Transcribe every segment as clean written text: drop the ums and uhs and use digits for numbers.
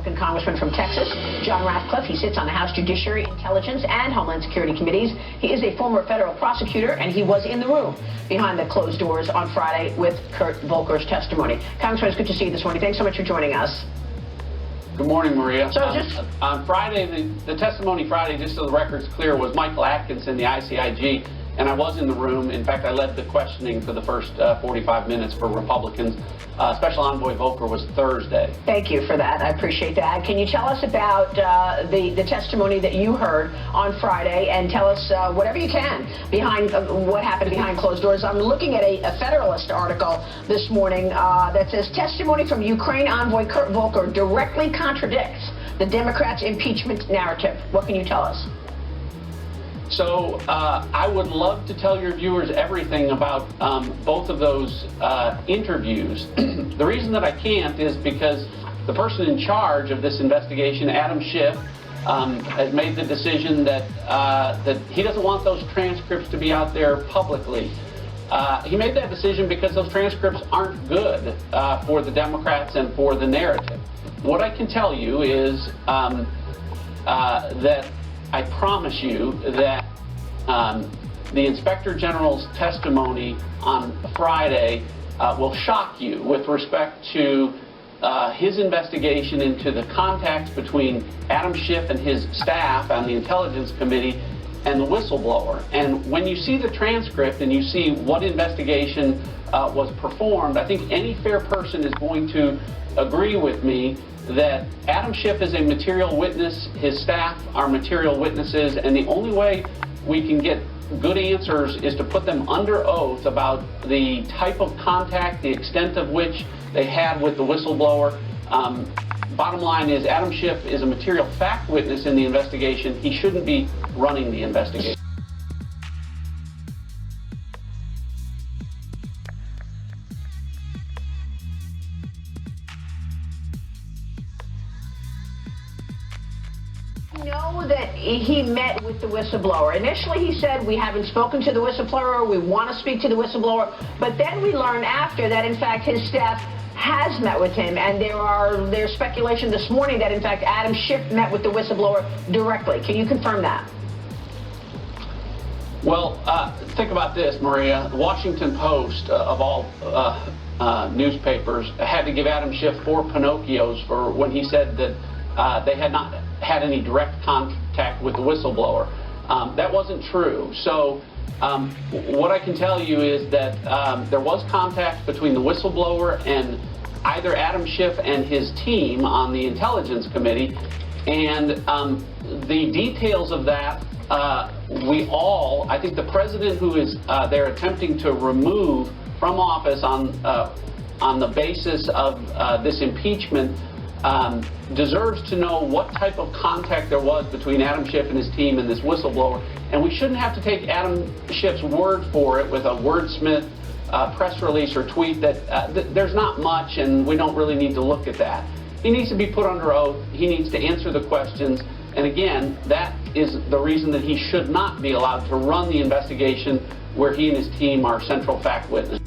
Republican congressman from Texas, John Ratcliffe. He sits on the House Judiciary, Intelligence, and Homeland Security committees. He is a former federal prosecutor, and he was in the room behind the closed doors on Friday with Kurt Volker's testimony. Congressman, it's good to see you this morning. Thanks so much for joining us. Good morning, Maria. So on Friday, the testimony Friday, just so the record's clear, was Michael Atkinson, the ICIG, and I was in the room. In fact, I led the questioning for the first 45 minutes for Republicans. Special Envoy Volker was Thursday. Thank you for that. I appreciate that. Can you tell us about the testimony that you heard on Friday, and tell us whatever you can behind what happened behind closed doors? I'm looking at a Federalist article this morning that says testimony from Ukraine envoy Kurt Volker directly contradicts the Democrats' impeachment narrative. What can you tell us? So I would love to tell your viewers everything about both of those interviews. The reason that I can't is because the person in charge of this investigation, Adam Schiff, has made the decision that that he doesn't want those transcripts to be out there publicly. He made that decision because those transcripts aren't good for the Democrats and for the narrative. What I can tell you is that I promise you that the Inspector General's testimony on Friday will shock you with respect to his investigation into the contacts between Adam Schiff and his staff on the Intelligence Committee and the whistleblower. And when you see the transcript and you see what investigation was performed, I think any fair person is going to agree with me that Adam Schiff is a material witness, his staff are material witnesses, and the only way we can get good answers is to put them under oath about the type of contact, the extent of which they had with the whistleblower. Bottom line is Adam Schiff is a material fact witness in the investigation. He shouldn't be running the investigation. Know that he met with the whistleblower. Initially he said, we haven't spoken to the whistleblower, we want to speak to the whistleblower, but then we learned after that in fact his staff has met with him, and there's speculation this morning that in fact Adam Schiff met with the whistleblower directly. Can you confirm that? Well, think about this, Maria. The Washington Post, of all newspapers, had to give Adam Schiff 4 Pinocchios for when he said that they had not had any direct contact with the whistleblower. That wasn't true. So what I can tell you is that there was contact between the whistleblower and either Adam Schiff and his team on the Intelligence Committee, and the details of that I think the president who is they're attempting to remove from office on the basis of this impeachment deserves to know what type of contact there was between Adam Schiff and his team and this whistleblower. And we shouldn't have to take Adam Schiff's word for it with a wordsmith press release or tweet that there's not much and we don't really need to look at that. He needs to be put under oath. He needs to answer the questions. And again, that is the reason that he should not be allowed to run the investigation where he and his team are central fact witnesses.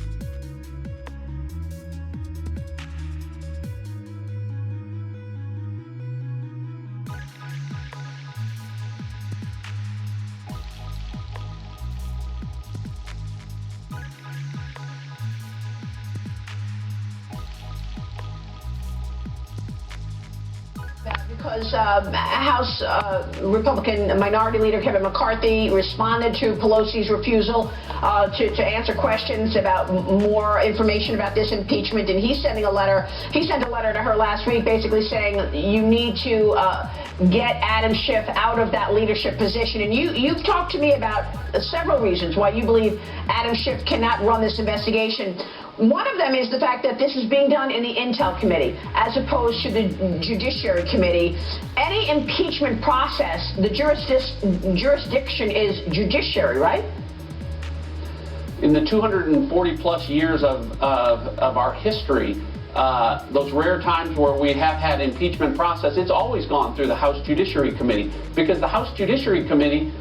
Because House Republican Minority Leader Kevin McCarthy responded to Pelosi's refusal to answer questions about more information about this impeachment, and he's sending a letter. He sent a letter to her last week basically saying you need to get Adam Schiff out of that leadership position. And you've talked to me about several reasons why you believe Adam Schiff cannot run this investigation. One of them is the fact that this is being done in the Intel Committee as opposed to the Judiciary Committee. Any impeachment process, the jurisdiction is Judiciary, right? In the 240 plus years of our history, those rare times where we have had impeachment process, it's always gone through the House Judiciary Committee, because the House Judiciary Committee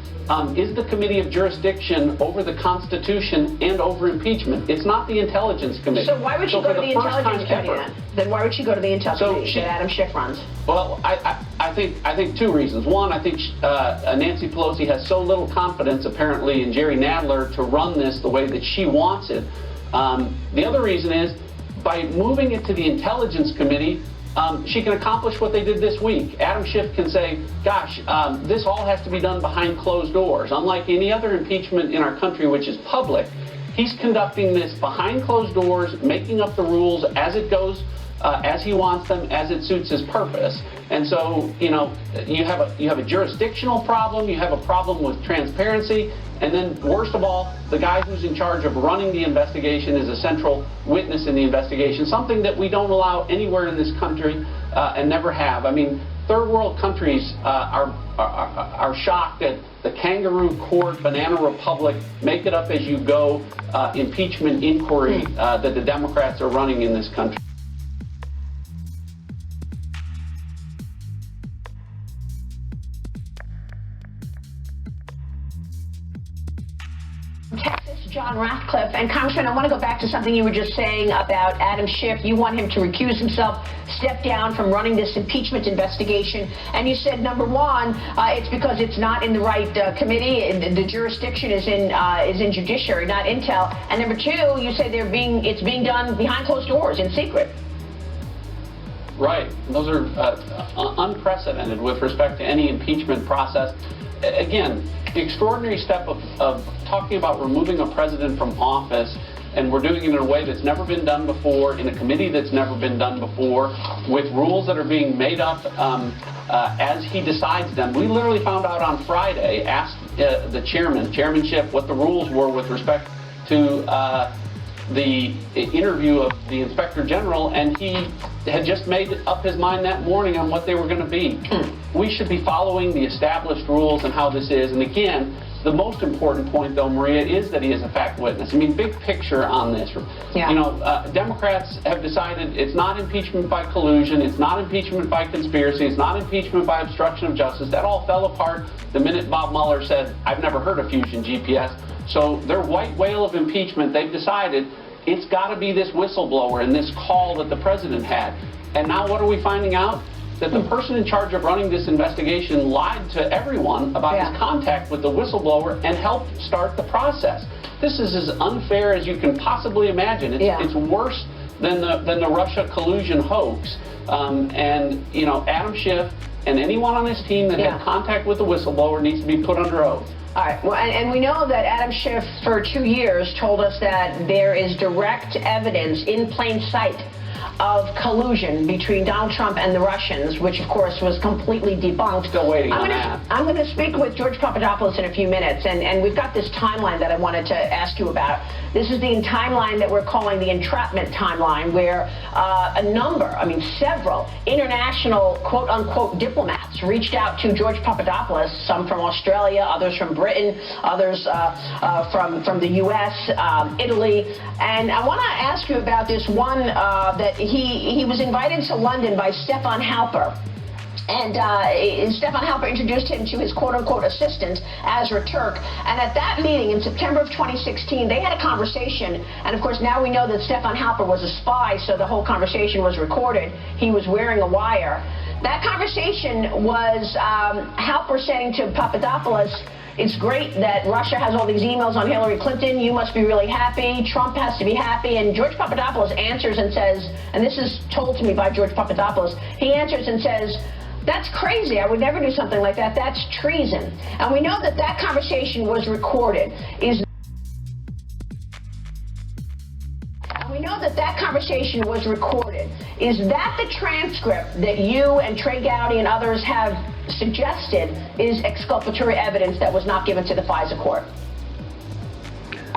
is the committee of jurisdiction over the Constitution and over impeachment. It's not the Intelligence Committee. So why would she go to the Intelligence Committee then? Then why would she go to the Intel Committee that Adam Schiff runs? Well, I think two reasons. One, I think Nancy Pelosi has so little confidence, apparently, in Jerry Nadler to run this the way that she wants it. The other reason is, by moving it to the Intelligence Committee, she can accomplish what they did this week. Adam Schiff can say, gosh, this all has to be done behind closed doors. Unlike any other impeachment in our country, which is public, he's conducting this behind closed doors, making up the rules as it goes, as he wants them, as it suits his purpose. And so, you know, you have a jurisdictional problem, you have a problem with transparency, and then worst of all, the guy who's in charge of running the investigation is a central witness in the investigation, something that we don't allow anywhere in this country and never have. I mean, third world countries are shocked at the kangaroo court, banana republic, make it up as you go impeachment inquiry that the Democrats are running in this country. Texas, John Ratcliffe. And Congressman, I want to go back to something you were just saying about Adam Schiff. You want him to recuse himself, step down from running this impeachment investigation. And you said, number one, it's because it's not in the right committee. The jurisdiction is in judiciary, not intel. And number two, you say it's being done behind closed doors, in secret. Right. Those are unprecedented with respect to any impeachment process. Again, the extraordinary step of talking about removing a president from office, and we're doing it in a way that's never been done before, in a committee that's never been done before, with rules that are being made up as he decides them. We literally found out on Friday, asked the Chairman Schiff, what the rules were with respect to the interview of the Inspector General, and he had just made up his mind that morning on what they were going to be. We should be following the established rules and how this is. And again, the most important point, though, Maria, is that he is a fact witness. I mean, big picture on this. Yeah. You know, Democrats have decided it's not impeachment by collusion, it's not impeachment by conspiracy, it's not impeachment by obstruction of justice. That all fell apart the minute Bob Mueller said, I've never heard of fusion GPS. So their white whale of impeachment, they've decided it's got to be this whistleblower and this call that the president had. And now what are we finding out? That the person in charge of running this investigation lied to everyone about his contact with the whistleblower and helped start the process. This is as unfair as you can possibly imagine. It's worse than the Russia collusion hoax. And, you know, Adam Schiff and anyone on his team that had contact with the whistleblower needs to be put under oath. All right. Well, and we know that Adam Schiff, for 2 years, told us that there is direct evidence in plain sight of collusion between Donald Trump and the Russians, which, of course, was completely debunked. Still waiting on that. I'm going to speak with George Papadopoulos in a few minutes, and we've got this timeline that I wanted to ask you about. This is the timeline that we're calling the entrapment timeline, where several international quote-unquote diplomats reached out to George Papadopoulos, some from Australia, others from Britain, others from the U.S., Italy. And I want to ask you about this one that he was invited to London by Stefan Halper. And Stefan Halper introduced him to his quote-unquote assistant, Azra Turk. And at that meeting in September of 2016, they had a conversation. And, of course, now we know that Stefan Halper was a spy, so the whole conversation was recorded. He was wearing a wire. That conversation was Halper saying to Papadopoulos, it's great that Russia has all these emails on Hillary Clinton. You must be really happy. Trump has to be happy. And George Papadopoulos answers and says, and this is told to me by George Papadopoulos, he answers and says, that's crazy. I would never do something like that. That's treason. And we know that that conversation was recorded. Is that the transcript that you and Trey Gowdy and others have suggested is exculpatory evidence that was not given to the FISA court?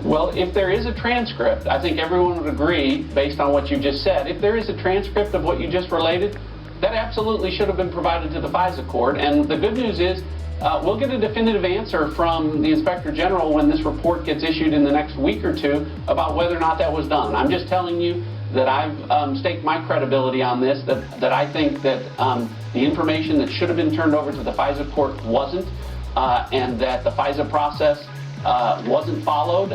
Well, if there is a transcript, I think everyone would agree, based on what you just said, if there is a transcript of what you just related, that absolutely should have been provided to the FISA court. And the good news is we'll get a definitive answer from the Inspector General when this report gets issued in the next week or two about whether or not that was done. I'm just telling you that I've staked my credibility on this, that I think that the information that should have been turned over to the FISA court wasn't, and that the FISA process wasn't followed,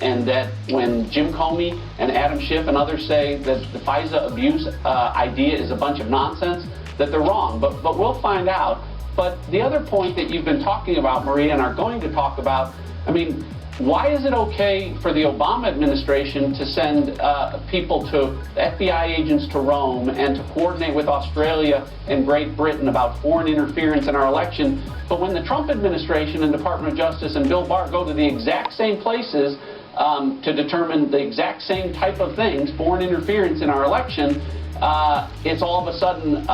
and that when Jim Comey and Adam Schiff and others say that the FISA abuse idea is a bunch of nonsense, that they're wrong. But we'll find out. But the other point that you've been talking about, Maria, and are going to talk about, I mean, why is it okay for the Obama administration to send people to FBI agents to Rome and to coordinate with Australia and Great Britain about foreign interference in our election, but when the Trump administration and Department of Justice and Bill Barr go to the exact same places to determine the exact same type of things, foreign interference in our election, it's all of a sudden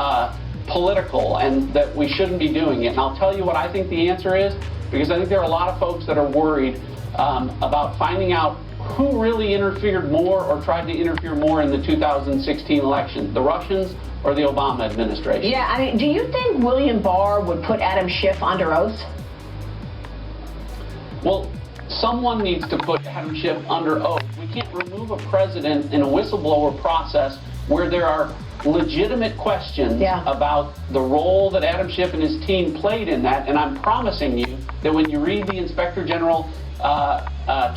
political and that we shouldn't be doing it? And I'll tell you what I think the answer is, because I think there are a lot of folks that are worried about finding out who really interfered more or tried to interfere more in the 2016 election, the Russians or the Obama administration. Yeah, I mean, do you think William Barr would put Adam Schiff under oath? Well, someone needs to put Adam Schiff under oath. We can't remove a president in a whistleblower process where there are legitimate questions about the role that Adam Schiff and his team played in that, and I'm promising you that when you read the Inspector General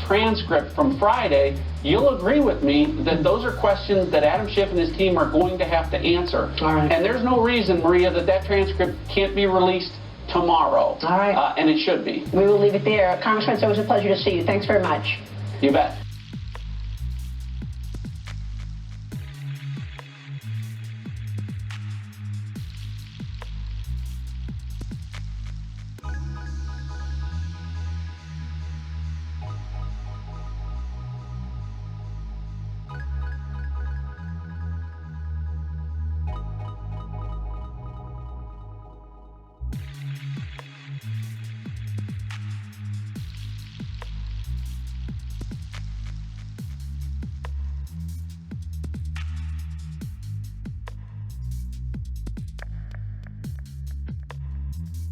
transcript from Friday, you'll agree with me that those are questions that Adam Schiff and his team are going to have to answer. All right. And there's no reason, Maria, that transcript can't be released tomorrow. All right. And it should be. We will leave it there. Congressman, it's always a pleasure to see you. Thanks very much. You bet.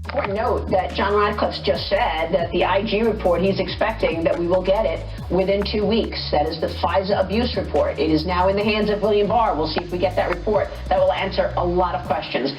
Important note that John Ratcliffe just said that the IG report, he's expecting that we will get it within 2 weeks. That is the FISA abuse report. It is now in the hands of William Barr. We'll see if we get that report. That will answer a lot of questions.